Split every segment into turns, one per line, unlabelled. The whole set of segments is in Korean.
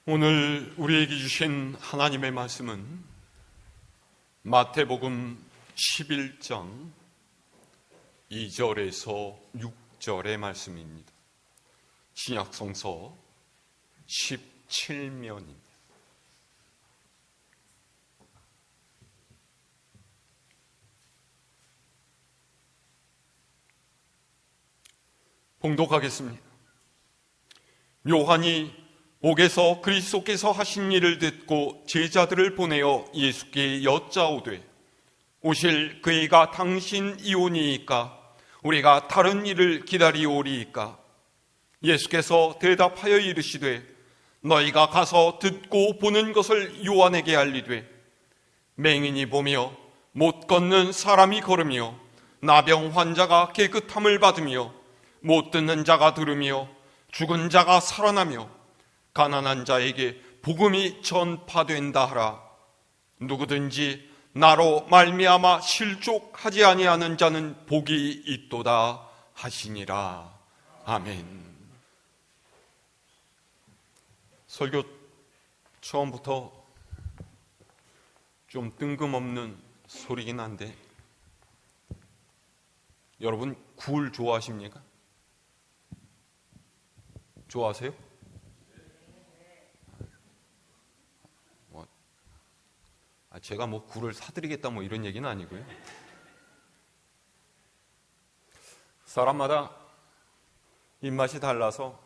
오늘 우리에게 주신 하나님의 말씀은 마태복음 11장 2절에서 6절의 말씀입니다. 신약성서 17면입니다. 봉독하겠습니다. 요한이 옥에서 그리스도께서 하신 일을 듣고 제자들을 보내어 예수께 여짜오되 오실 그이가 당신이오니이까 우리가 다른 일을 기다리오리이까? 예수께서 대답하여 이르시되 너희가 가서 듣고 보는 것을 요한에게 알리되 맹인이 보며 못 걷는 사람이 걸으며 나병 환자가 깨끗함을 받으며 못 듣는 자가 들으며 죽은 자가 살아나며 가난한 자에게 복음이 전파된다 하라. 누구든지 나로 말미암아 실족하지 아니하는 자는 복이 있도다 하시니라. 아멘. 설교 처음부터 좀 뜬금없는 소리긴 한데 여러분 굴 좋아하십니까? 좋아하세요? 제가 굴을 사드리겠다 이런 얘기는 아니고요. 사람마다 입맛이 달라서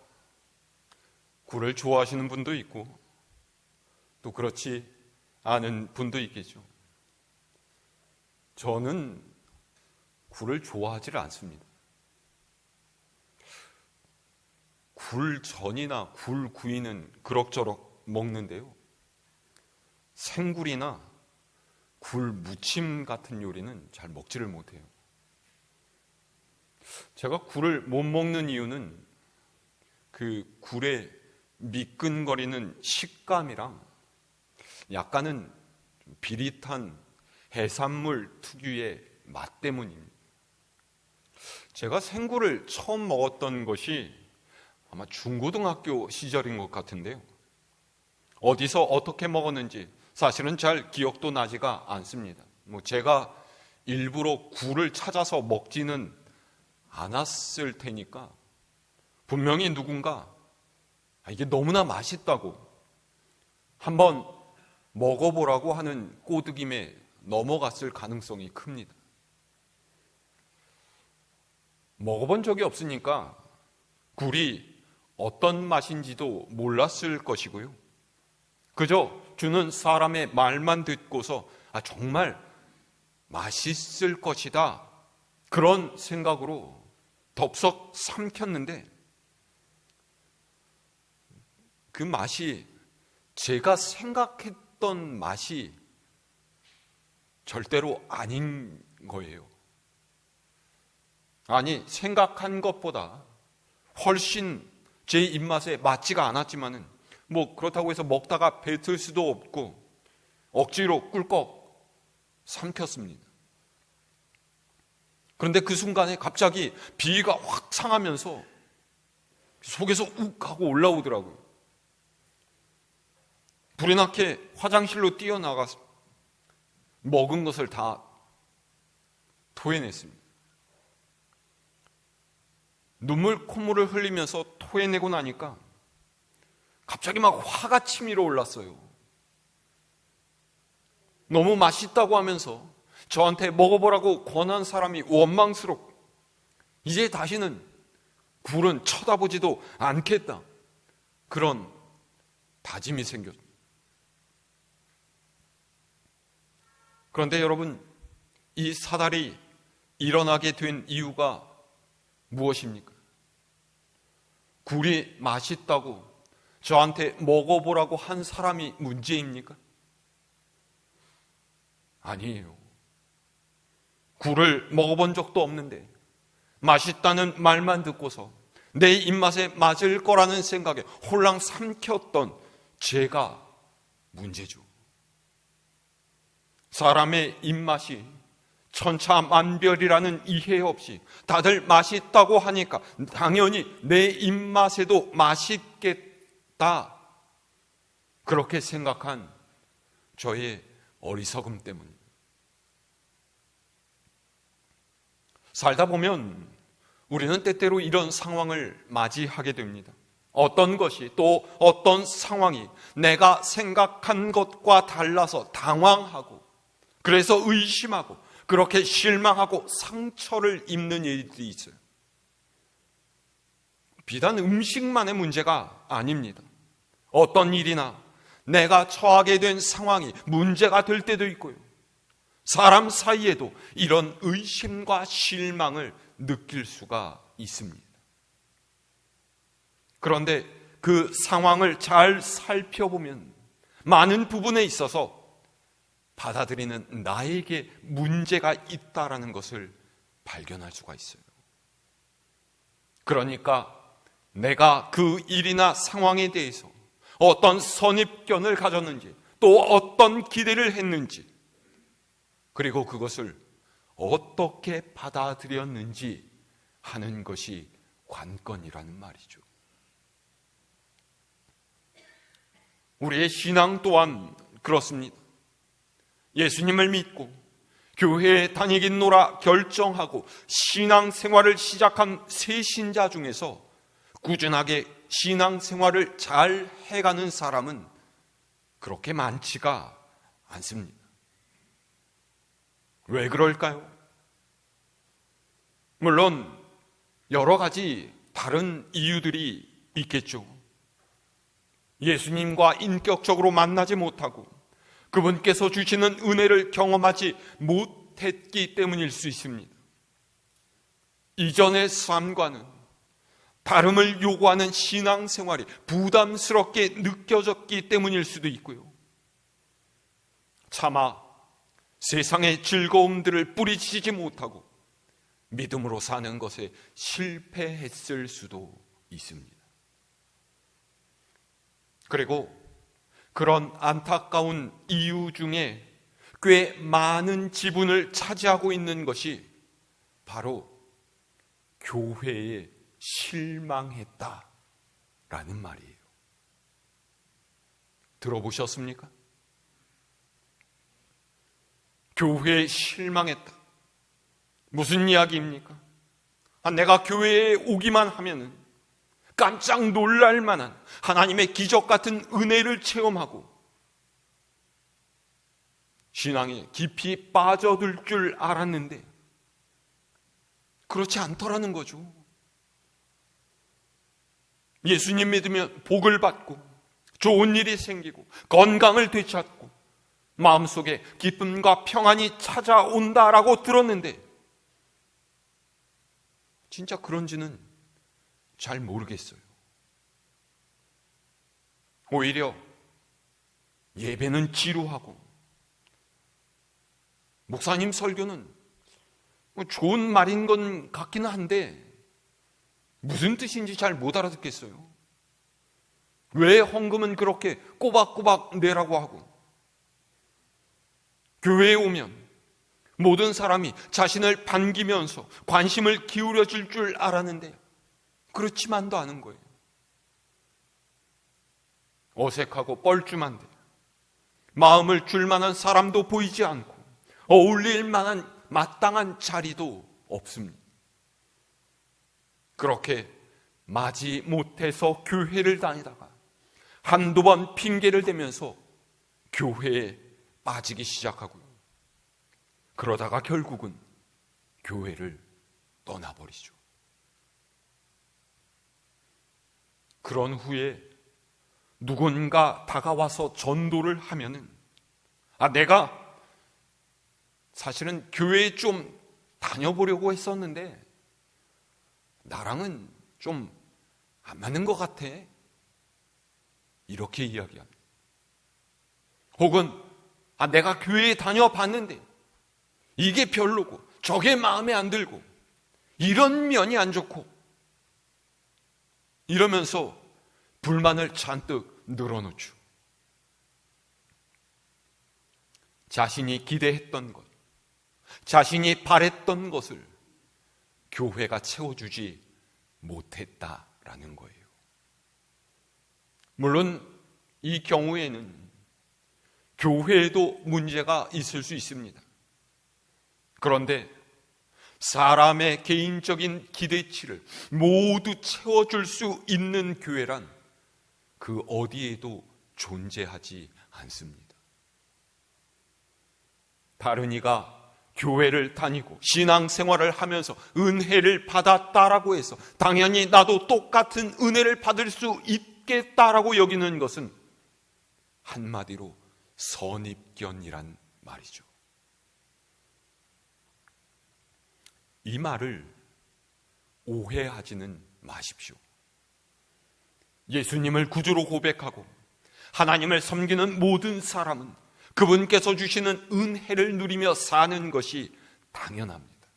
굴을 좋아하시는 분도 있고 또 그렇지 않은 분도 있겠죠. 저는 굴을 좋아하지를 않습니다. 굴전이나 굴구이는 그럭저럭 먹는데요. 생굴이나 굴무침 같은 요리는 잘 먹지를 못해요. 제가 굴을 못 먹는 이유는 그 굴의 미끈거리는 식감이랑 약간은 비릿한 해산물 특유의 맛 때문입니다. 제가 생굴을 처음 먹었던 것이 아마 중고등학교 시절인 것 같은데요. 어디서 어떻게 먹었는지 사실은 잘 기억도 나지가 않습니다. 제가 일부러 굴을 찾아서 먹지는 않았을 테니까 분명히 누군가 이게 너무나 맛있다고 한번 먹어보라고 하는 꼬드김에 넘어갔을 가능성이 큽니다. 먹어본 적이 없으니까 굴이 어떤 맛인지도 몰랐을 것이고요. 그저 주는 사람의 말만 듣고서 정말 맛있을 것이다 그런 생각으로 덥석 삼켰는데 그 맛이 제가 생각했던 맛이 절대로 아닌 거예요. 아니, 생각한 것보다 훨씬 제 입맛에 맞지가 않았지만은 그렇다고 해서 먹다가 뱉을 수도 없고 억지로 꿀꺽 삼켰습니다. 그런데 그 순간에 갑자기 비위가 확 상하면서 속에서 욱 하고 올라오더라고요. 불이 나게 화장실로 뛰어나가서 먹은 것을 다 토해냈습니다. 콧물을 흘리면서 토해내고 나니까 갑자기 막 화가 치밀어 올랐어요. 너무 맛있다고 하면서 저한테 먹어보라고 권한 사람이 원망스럽고 이제 다시는 굴은 쳐다보지도 않겠다 그런 다짐이 생겼습니다. 그런데 여러분, 이 사달이 일어나게 된 이유가 무엇입니까? 굴이 맛있다고 저한테 먹어보라고 한 사람이 문제입니까? 아니에요. 굴을 먹어본 적도 없는데 맛있다는 말만 듣고서 내 입맛에 맞을 거라는 생각에 홀랑 삼켰던 제가 문제죠. 사람의 입맛이 천차만별이라는 이해 없이 다들 맛있다고 하니까 당연히 내 입맛에도 맛있겠다 그렇게 생각한 저의 어리석음 때문입니다. 살다 보면 우리는 때때로 이런 상황을 맞이하게 됩니다. 어떤 것이 또 어떤 상황이 내가 생각한 것과 달라서 당황하고, 그래서 의심하고, 그렇게 실망하고 상처를 입는 일들이 있어요. 비단 음식만의 문제가 아닙니다. 어떤 일이나 내가 처하게 된 상황이 문제가 될 때도 있고요. 사람 사이에도 이런 의심과 실망을 느낄 수가 있습니다. 그런데 그 상황을 잘 살펴보면 많은 부분에 있어서 받아들이는 나에게 문제가 있다라는 것을 발견할 수가 있어요. 그러니까 내가 그 일이나 상황에 대해서 어떤 선입견을 가졌는지, 또 어떤 기대를 했는지, 그리고 그것을 어떻게 받아들였는지 하는 것이 관건이라는 말이죠. 우리의 신앙 또한 그렇습니다. 예수님을 믿고 교회에 다니겠노라 결정하고 신앙생활을 시작한 새 신자 중에서 꾸준하게 신앙생활을 잘 해가는 사람은 그렇게 많지가 않습니다. 왜 그럴까요? 물론 여러 가지 다른 이유들이 있겠죠. 예수님과 인격적으로 만나지 못하고 그분께서 주시는 은혜를 경험하지 못했기 때문일 수 있습니다. 이전의 삶과는 다름을 요구하는 신앙생활이 부담스럽게 느껴졌기 때문일 수도 있고요. 차마 세상의 즐거움들을 뿌리치지 못하고 믿음으로 사는 것에 실패했을 수도 있습니다. 그리고 그런 안타까운 이유 중에 꽤 많은 지분을 차지하고 있는 것이 바로 교회에 실망했다라는 말이에요. 들어보셨습니까? 교회에 실망했다. 무슨 이야기입니까? 내가 교회에 오기만 하면은 깜짝 놀랄 만한 하나님의 기적 같은 은혜를 체험하고 신앙에 깊이 빠져들 줄 알았는데 그렇지 않더라는 거죠. 예수님 믿으면 복을 받고 좋은 일이 생기고 건강을 되찾고 마음속에 기쁨과 평안이 찾아온다라고 들었는데 진짜 그런지는 잘 모르겠어요. 오히려 예배는 지루하고 목사님 설교는 좋은 말인 건 같기는 한데 무슨 뜻인지 잘 못 알아듣겠어요. 왜 헌금은 그렇게 꼬박꼬박 내라고 하고 교회에 오면 모든 사람이 자신을 반기면서 관심을 기울여 줄 줄 알았는데 그렇지만도 않은 거예요. 어색하고 뻘쭘한데 마음을 줄 만한 사람도 보이지 않고 어울릴 만한 마땅한 자리도 없습니다. 그렇게 맞이 못해서 교회를 다니다가 한두 번 핑계를 대면서 교회에 빠지기 시작하고요. 그러다가 결국은 교회를 떠나버리죠. 그런 후에 누군가 다가와서 전도를 하면은 내가 사실은 교회에 좀 다녀보려고 했었는데 나랑은 좀 안 맞는 것 같아. 이렇게 이야기합니다. 혹은 내가 교회에 다녀봤는데 이게 별로고 저게 마음에 안 들고 이런 면이 안 좋고 이러면서 불만을 잔뜩 늘어놓죠. 자신이 기대했던 것, 자신이 바랬던 것을 교회가 채워주지 못했다라는 거예요. 물론 이 경우에는 교회에도 문제가 있을 수 있습니다. 그런데 사람의 개인적인 기대치를 모두 채워줄 수 있는 교회란 그 어디에도 존재하지 않습니다. 다른 이가 교회를 다니고 신앙생활을 하면서 은혜를 받았다라고 해서 당연히 나도 똑같은 은혜를 받을 수 있겠다라고 여기는 것은 한마디로 선입견이란 말이죠. 이 말을 오해하지는 마십시오. 예수님을 구주로 고백하고 하나님을 섬기는 모든 사람은 그분께서 주시는 은혜를 누리며 사는 것이 당연합니다.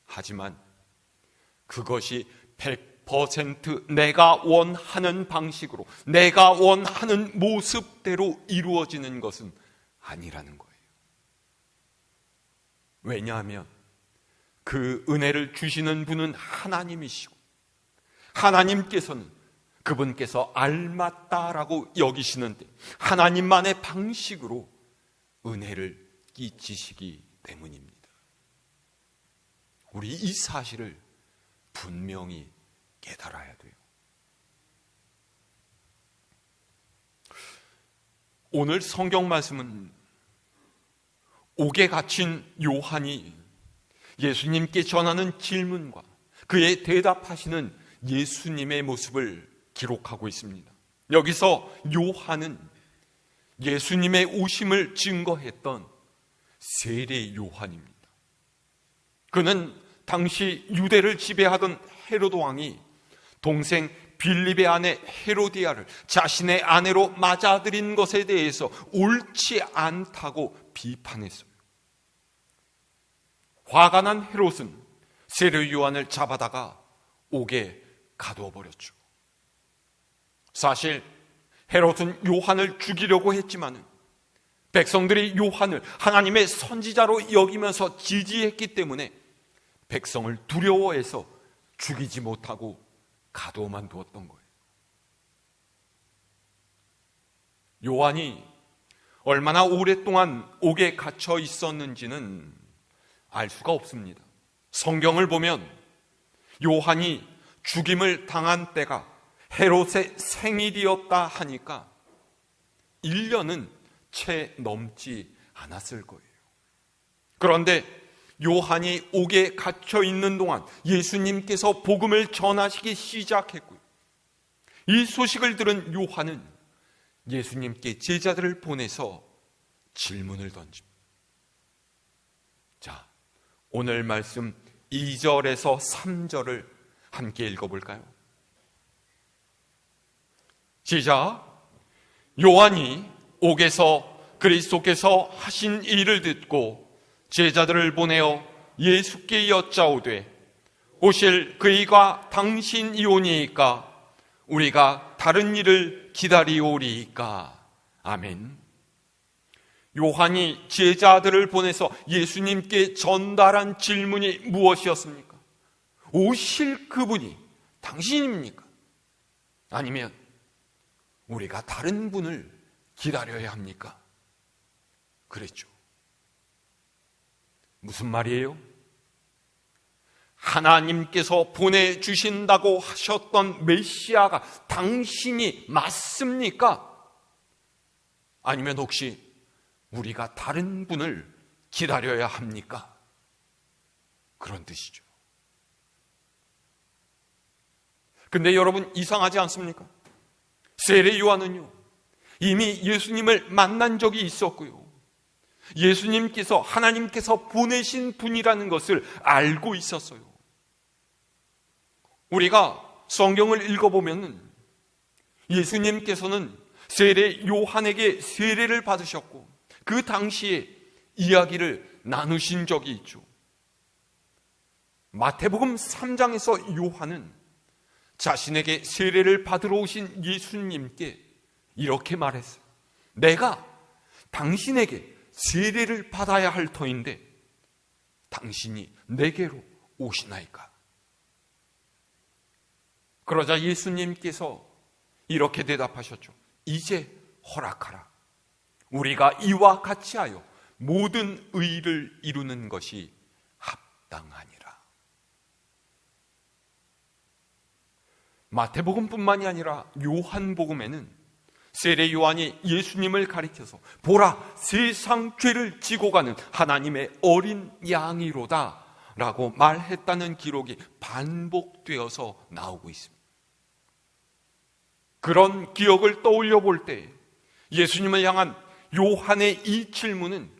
하지만 그것이 100% 내가 원하는 방식으로, 내가 원하는 모습대로 이루어지는 것은 아니라는 거예요. 왜냐하면 그 은혜를 주시는 분은 하나님이시고 하나님께서는 그분께서 알맞다라고 여기시는데 하나님만의 방식으로 은혜를 끼치시기 때문입니다. 우리 이 사실을 분명히 깨달아야 돼요. 오늘 성경 말씀은 옥에 갇힌 요한이 예수님께 전하는 질문과 그에 대답하시는 예수님의 모습을 기록하고 있습니다. 여기서 요한은 예수님의 오심을 증거했던 세례 요한입니다. 그는 당시 유대를 지배하던 헤로도 왕이 동생 빌립의 아내 헤로디아를 자신의 아내로 맞아들인 것에 대해서 옳지 않다고 비판했어요. 화가 난 헤롯은 세례 요한을 잡아다가 옥에 가두어 버렸죠. 사실 헤롯은 요한을 죽이려고 했지만 백성들이 요한을 하나님의 선지자로 여기면서 지지했기 때문에 백성을 두려워해서 죽이지 못하고 가두어만 두었던 거예요. 요한이 얼마나 오랫동안 옥에 갇혀 있었는지는 알 수가 없습니다. 성경을 보면 요한이 죽임을 당한 때가 헤롯의 생일이었다 하니까 1년은 채 넘지 않았을 거예요. 그런데 요한이 옥에 갇혀 있는 동안 예수님께서 복음을 전하시기 시작했고요. 이 소식을 들은 요한은 예수님께 제자들을 보내서 질문을 던집니다. 자, 오늘 말씀 2절에서 3절을 함께 읽어볼까요? 시작. 요한이 옥에서 그리스도께서 하신 일을 듣고 제자들을 보내어 예수께 여짜오되 오실 그이가 당신이오니이까 우리가 다른 일을 기다리오리이까. 아멘. 요한이 제자들을 보내서 예수님께 전달한 질문이 무엇이었습니까? 오실 그분이 당신입니까? 아니면 우리가 다른 분을 기다려야 합니까? 그랬죠. 무슨 말이에요? 하나님께서 보내주신다고 하셨던 메시아가 당신이 맞습니까? 아니면 혹시 우리가 다른 분을 기다려야 합니까? 그런 뜻이죠. 근데 여러분, 이상하지 않습니까? 세례 요한은요, 이미 예수님을 만난 적이 있었고요, 예수님께서 하나님께서 보내신 분이라는 것을 알고 있었어요. 우리가 성경을 읽어보면 예수님께서는 세례 요한에게 세례를 받으셨고 그 당시에 이야기를 나누신 적이 있죠. 마태복음 3장에서 요한은 자신에게 세례를 받으러 오신 예수님께 이렇게 말했어요. 내가 당신에게 세례를 받아야 할 터인데 당신이 내게로 오시나이까? 그러자 예수님께서 이렇게 대답하셨죠. 이제 허락하라. 우리가 이와 같이 하여 모든 의를 이루는 것이 합당하니라. 마태복음뿐만이 아니라 요한복음에는 세례 요한이 예수님을 가리켜서 보라, 세상 죄를 지고 가는 하나님의 어린 양이로다 라고 말했다는 기록이 반복되어서 나오고 있습니다. 그런 기억을 떠올려 볼 때 예수님을 향한 요한의 이 질문은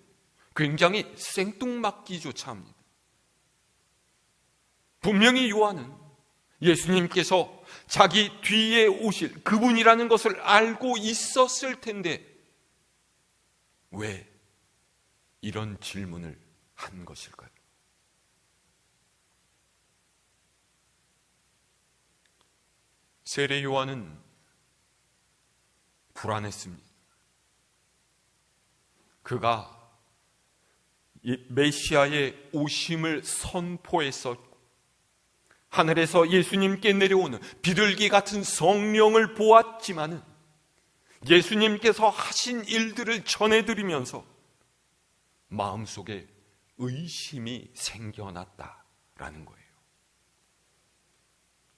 굉장히 생뚱맞기조차 합니다. 분명히 요한은 예수님께서 자기 뒤에 오실 그분이라는 것을 알고 있었을 텐데 왜 이런 질문을 한 것일까요? 세례 요한은 불안했습니다. 그가 메시아의 오심을 선포했었고 하늘에서 예수님께 내려오는 비둘기 같은 성령을 보았지만은 예수님께서 하신 일들을 전해드리면서 마음속에 의심이 생겨났다라는 거예요.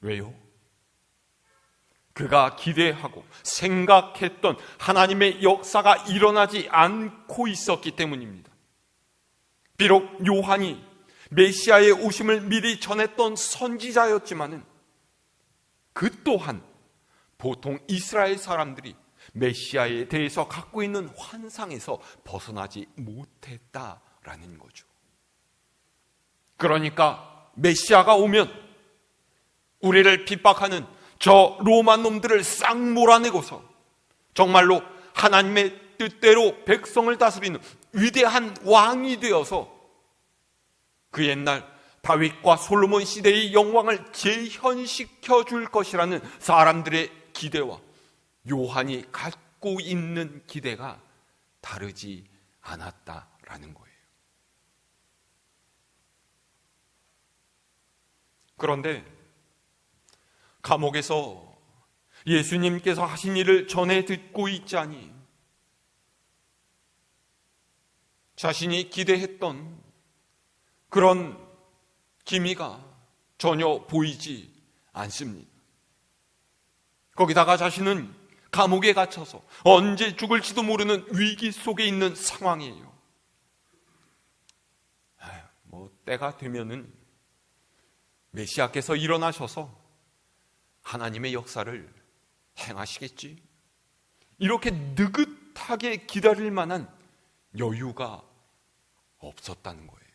왜요? 그가 기대하고 생각했던 하나님의 역사가 일어나지 않고 있었기 때문입니다. 비록 요한이 메시아의 오심을 미리 전했던 선지자였지만은 그 또한 보통 이스라엘 사람들이 메시아에 대해서 갖고 있는 환상에서 벗어나지 못했다라는 거죠. 그러니까 메시아가 오면 우리를 핍박하는 저 로마 놈들을 싹 몰아내고서 정말로 하나님의 뜻대로 백성을 다스리는 위대한 왕이 되어서 그 옛날 다윗과 솔로몬 시대의 영광을 재현시켜 줄 것이라는 사람들의 기대와 요한이 갖고 있는 기대가 다르지 않았다라는 거예요. 그런데 감옥에서 예수님께서 하신 일을 전해 듣고 있자니 자신이 기대했던 그런 기미가 전혀 보이지 않습니다. 거기다가 자신은 감옥에 갇혀서 언제 죽을지도 모르는 위기 속에 있는 상황이에요. 때가 되면은 메시아께서 일어나셔서 하나님의 역사를 행하시겠지? 이렇게 느긋하게 기다릴 만한 여유가 없었다는 거예요.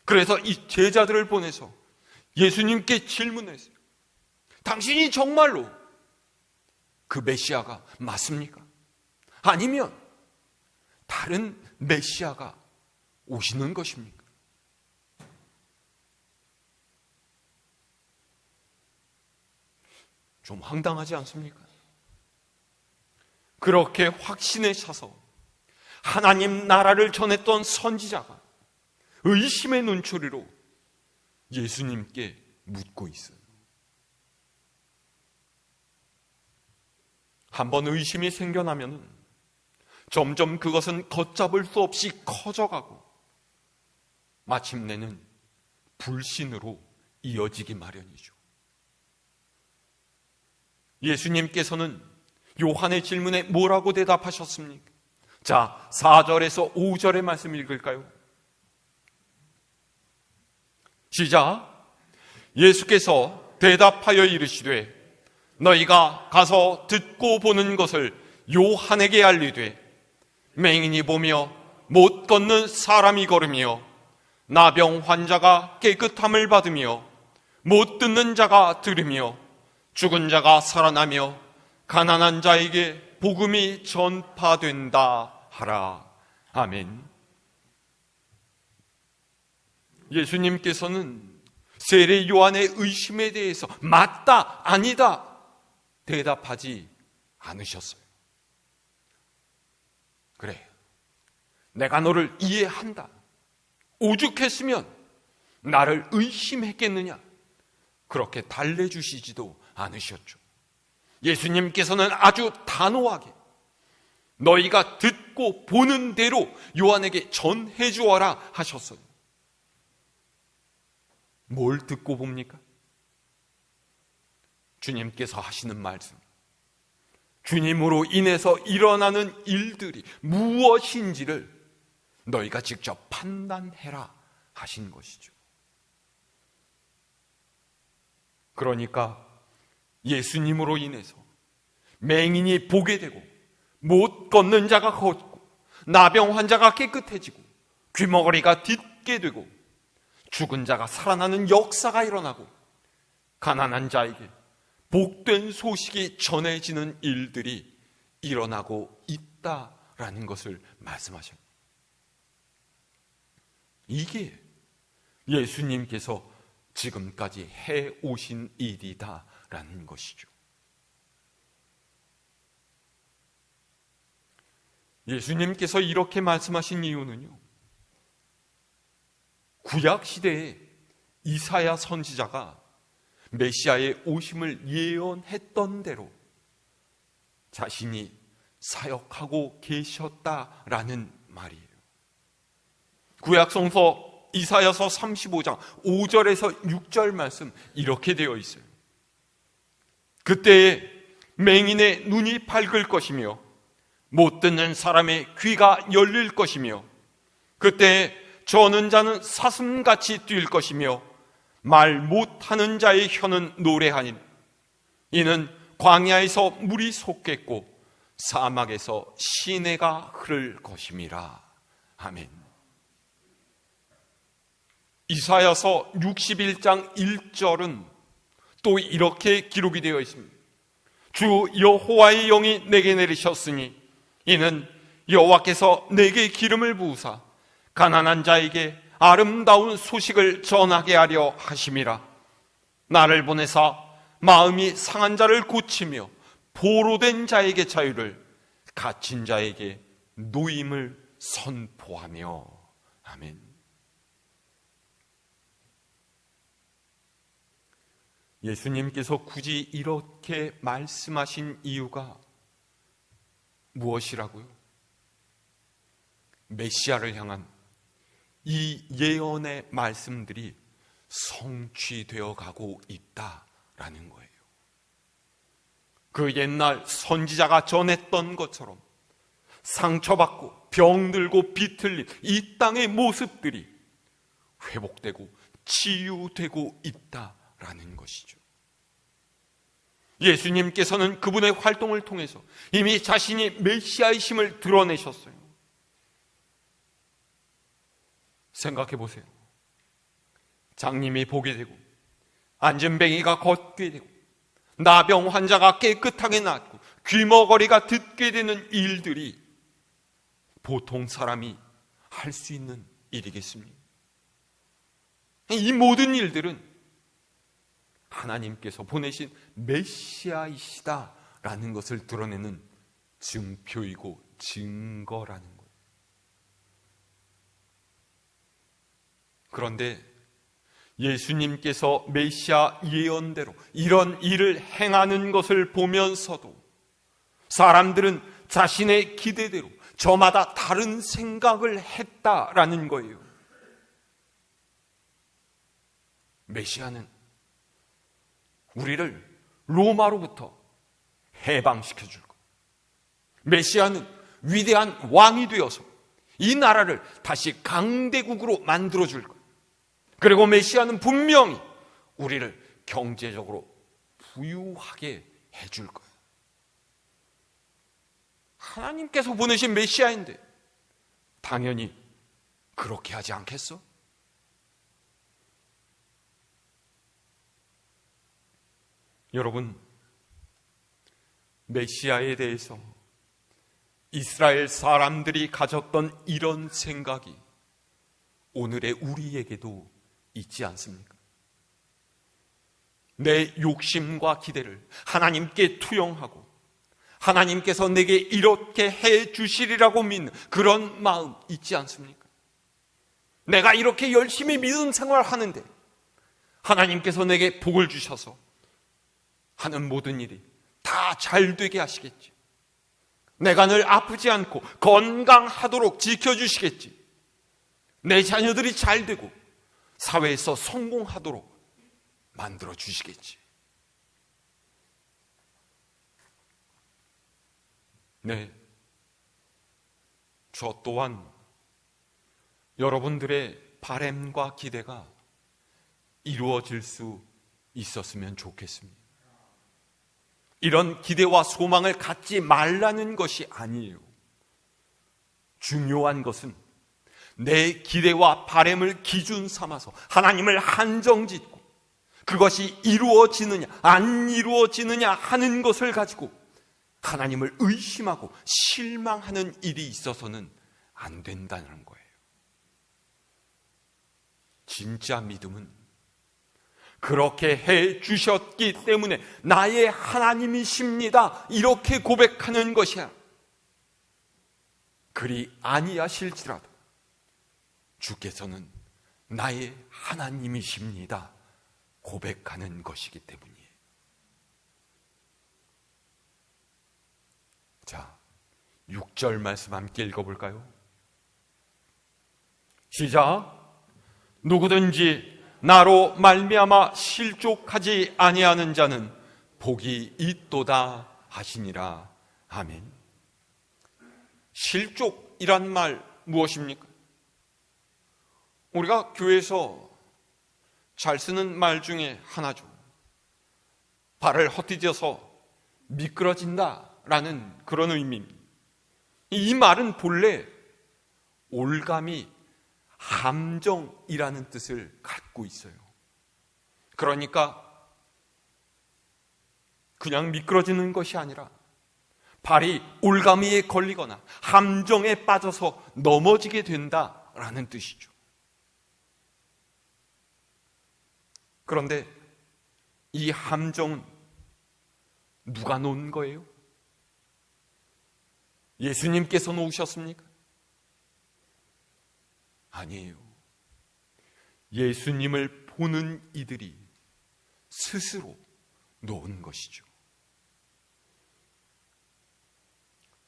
그래서 이 제자들을 보내서 예수님께 질문했어요. 당신이 정말로 그 메시아가 맞습니까? 아니면 다른 메시아가 오시는 것입니까? 좀 황당하지 않습니까? 그렇게 확신에 차서 하나님 나라를 전했던 선지자가 의심의 눈초리로 예수님께 묻고 있어요. 한번 의심이 생겨나면 점점 그것은 걷잡을 수 없이 커져가고 마침내는 불신으로 이어지기 마련이죠. 예수님께서는 요한의 질문에 뭐라고 대답하셨습니까? 자, 4절에서 5절의 말씀 읽을까요? 시작. 예수께서 대답하여 이르시되 너희가 가서 듣고 보는 것을 요한에게 알리되 맹인이 보며 못 걷는 사람이 걸으며 나병 환자가 깨끗함을 받으며 못 듣는 자가 들으며 죽은 자가 살아나며 가난한 자에게 복음이 전파된다 하라. 아멘. 예수님께서는 세례 요한의 의심에 대해서 맞다, 아니다 대답하지 않으셨어요. 그래, 내가 너를 이해한다. 오죽했으면 나를 의심했겠느냐. 그렇게 달래주시지도 않으셨죠. 예수님께서는 아주 단호하게 너희가 듣고 보는 대로 요한에게 전해 주어라 하셨어요. 뭘 듣고 봅니까? 주님께서 하시는 말씀, 주님으로 인해서 일어나는 일들이 무엇인지를 너희가 직접 판단해라 하신 것이죠. 그러니까 예수님으로 인해서 맹인이 보게 되고, 못 걷는 자가 걷고, 나병 환자가 깨끗해지고, 귀머거리가 딛게 되고, 죽은 자가 살아나는 역사가 일어나고, 가난한 자에게 복된 소식이 전해지는 일들이 일어나고 있다라는 것을 말씀하셨습니다. 이게 예수님께서 지금까지 해오신 일이다라는 것이죠. 예수님께서 이렇게 말씀하신 이유는요, 구약시대에 이사야 선지자가 메시아의 오심을 예언했던 대로 자신이 사역하고 계셨다라는 말이에요. 구약성서 이사야서 35장 5절에서 6절 말씀 이렇게 되어 있어요. 그때에 맹인의 눈이 밝을 것이며 못 듣는 사람의 귀가 열릴 것이며 그때에 저는 자는 사슴같이 뛸 것이며 말 못하는 자의 혀는 노래하니 이는 광야에서 물이 솟겠고 사막에서 시내가 흐를 것임이라. 아멘. 이사야서 61장 1절은 또 이렇게 기록이 되어 있습니다. 주 여호와의 영이 내게 내리셨으니 이는 여호와께서 내게 기름을 부으사 가난한 자에게 아름다운 소식을 전하게 하려 하심이라. 나를 보내사 마음이 상한 자를 고치며 포로된 자에게 자유를, 갇힌 자에게 노임을 선포하며. 아멘. 예수님께서 굳이 이렇게 말씀하신 이유가 무엇이라고요? 메시아를 향한 이 예언의 말씀들이 성취되어 가고 있다라는 거예요. 그 옛날 선지자가 전했던 것처럼 상처받고 병들고 비틀린 이 땅의 모습들이 회복되고 치유되고 있다라는 것이죠. 예수님께서는 그분의 활동을 통해서 이미 자신이 메시아이심을 드러내셨어요. 생각해 보세요. 장님이 보게 되고, 안진뱅이가 걷게 되고, 나병 환자가 깨끗하게 낫고, 귀머거리가 듣게 되는 일들이 보통 사람이 할 수 있는 일이겠습니까? 이 모든 일들은 하나님께서 보내신 메시아이시다라는 것을 드러내는 증표이고 증거라는 거예요. 그런데 예수님께서 메시아 예언대로 이런 일을 행하는 것을 보면서도 사람들은 자신의 기대대로 저마다 다른 생각을 했다라는 거예요. 메시아는 우리를 로마로부터 해방시켜 줄 것. 메시아는 위대한 왕이 되어서 이 나라를 다시 강대국으로 만들어 줄 것. 그리고 메시아는 분명히 우리를 경제적으로 부유하게 해줄 거예요. 하나님께서 보내신 메시아인데 당연히 그렇게 하지 않겠어? 여러분, 메시아에 대해서 이스라엘 사람들이 가졌던 이런 생각이 오늘의 우리에게도 있지 않습니까? 내 욕심과 기대를 하나님께 투영하고 하나님께서 내게 이렇게 해 주시리라고 믿는 그런 마음 있지 않습니까? 내가 이렇게 열심히 믿음 생활하는데 하나님께서 내게 복을 주셔서 하는 모든 일이 다 다 잘 되게 하시겠지. 내가 늘 아프지 않고 건강하도록 지켜주시겠지. 내 자녀들이 잘 되고 사회에서 성공하도록 만들어 주시겠지. 네, 저 또한 여러분들의 바램과 기대가 이루어질 수 있었으면 좋겠습니다. 이런 기대와 소망을 갖지 말라는 것이 아니에요. 중요한 것은 내 기대와 바램을 기준 삼아서 하나님을 한정짓고 그것이 이루어지느냐 안 이루어지느냐 하는 것을 가지고 하나님을 의심하고 실망하는 일이 있어서는 안 된다는 거예요. 진짜 믿음은 그렇게 해 주셨기 때문에 나의 하나님이십니다, 이렇게 고백하는 것이야. 그리 아니하실지라도 주께서는 나의 하나님이십니다 고백하는 것이기 때문이에요. 자, 6절 말씀 함께 읽어볼까요? 시작. 누구든지 나로 말미암아 실족하지 아니하는 자는 복이 있도다 하시니라. 아멘. 실족이란 말 무엇입니까? 우리가 교회에서 잘 쓰는 말 중에 하나죠. 발을 헛디뎌서 미끄러진다라는 그런 의미입니다. 이 말은 본래 올가미, 함정이라는 뜻을 갖고 있어요. 그러니까 그냥 미끄러지는 것이 아니라 발이 올가미에 걸리거나 함정에 빠져서 넘어지게 된다라는 뜻이죠. 그런데 이 함정은 누가 놓은 거예요? 예수님께서 놓으셨습니까? 아니에요. 예수님을 보는 이들이 스스로 놓은 것이죠.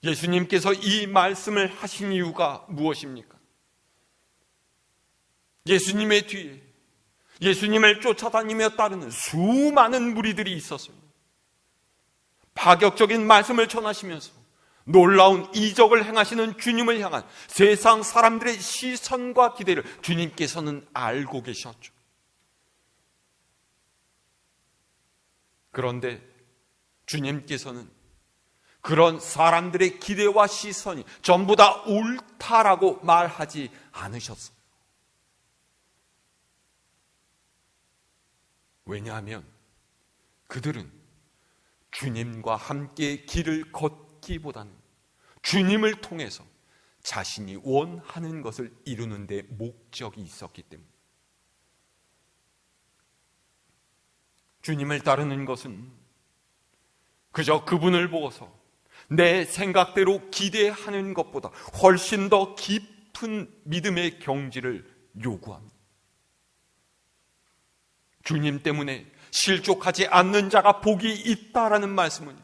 예수님께서 이 말씀을 하신 이유가 무엇입니까? 예수님의 뒤에 예수님을 쫓아다니며 따르는 수많은 무리들이 있었어요. 파격적인 말씀을 전하시면서 놀라운 이적을 행하시는 주님을 향한 세상 사람들의 시선과 기대를 주님께서는 알고 계셨죠. 그런데 주님께서는 그런 사람들의 기대와 시선이 전부 다 옳다라고 말하지 않으셨어요. 왜냐하면 그들은 주님과 함께 길을 걷기보다는 주님을 통해서 자신이 원하는 것을 이루는 데 목적이 있었기 때문에, 주님을 따르는 것은 그저 그분을 보고서 내 생각대로 기대하는 것보다 훨씬 더 깊은 믿음의 경지를 요구합니다. 주님 때문에 실족하지 않는 자가 복이 있다라는 말씀은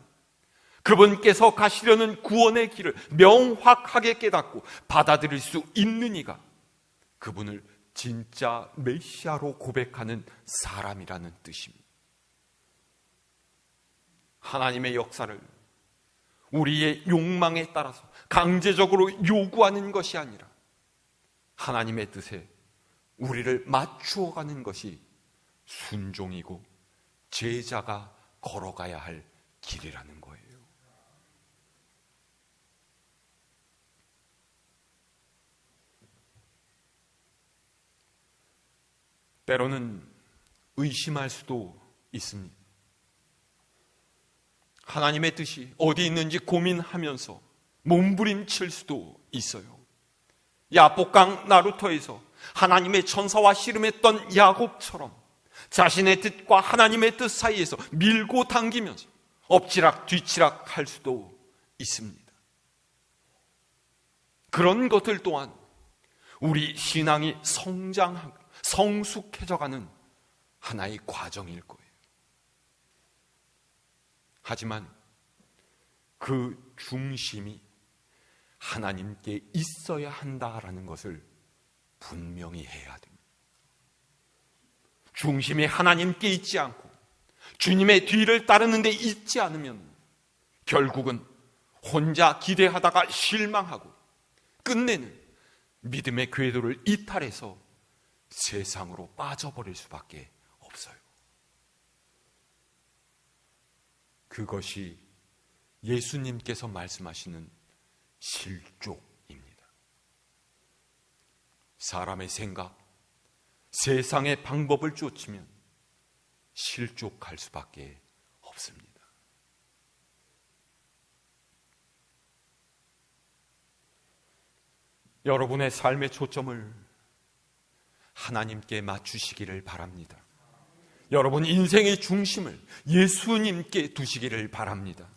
그분께서 가시려는 구원의 길을 명확하게 깨닫고 받아들일 수 있는 이가 그분을 진짜 메시아로 고백하는 사람이라는 뜻입니다. 하나님의 역사를 우리의 욕망에 따라서 강제적으로 요구하는 것이 아니라 하나님의 뜻에 우리를 맞추어가는 것이 순종이고 제자가 걸어가야 할 길이라는 거예요. 때로는 의심할 수도 있습니다. 하나님의 뜻이 어디 있는지 고민하면서 몸부림칠 수도 있어요. 야복강 나루터에서 하나님의 천사와 씨름했던 야곱처럼 자신의 뜻과 하나님의 뜻 사이에서 밀고 당기면서 엎치락 뒤치락 할 수도 있습니다. 그런 것들 또한 우리 신앙이 성장하고 성숙해져가는 하나의 과정일 거예요. 하지만 그 중심이 하나님께 있어야 한다라는 것을 분명히 해야 됩니다. 중심이 하나님께 있지 않고 주님의 뒤를 따르는 데 있지 않으면 결국은 혼자 기대하다가 실망하고 끝내는 믿음의 궤도를 이탈해서 세상으로 빠져버릴 수밖에 없어요. 그것이 예수님께서 말씀하시는 실족입니다. 사람의 생각, 세상의 방법을 쫓으면 실족할 수밖에 없습니다. 여러분의 삶의 초점을 하나님께 맞추시기를 바랍니다. 여러분 인생의 중심을 예수님께 두시기를 바랍니다.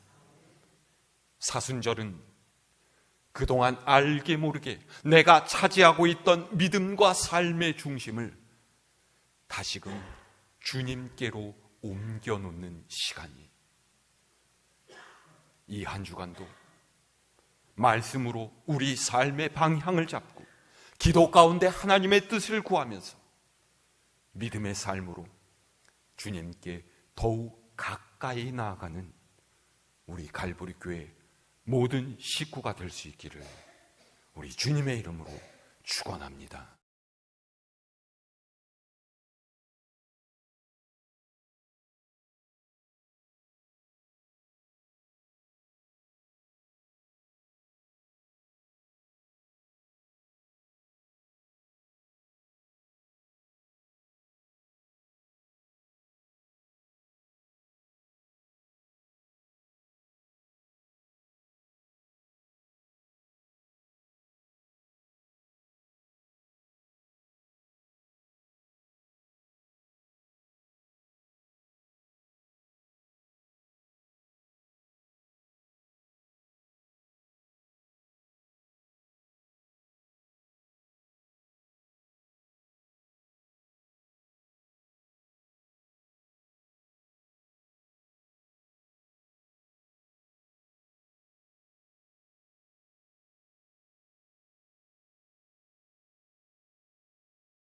사순절은 그동안 알게 모르게 내가 차지하고 있던 믿음과 삶의 중심을 다시금 주님께로 옮겨놓는 시간이, 이 한 주간도 말씀으로 우리 삶의 방향을 잡고 기도 가운데 하나님의 뜻을 구하면서 믿음의 삶으로 주님께 더욱 가까이 나아가는 우리 갈보리 교회 모든 식구가 될 수 있기를 우리 주님의 이름으로 축원합니다.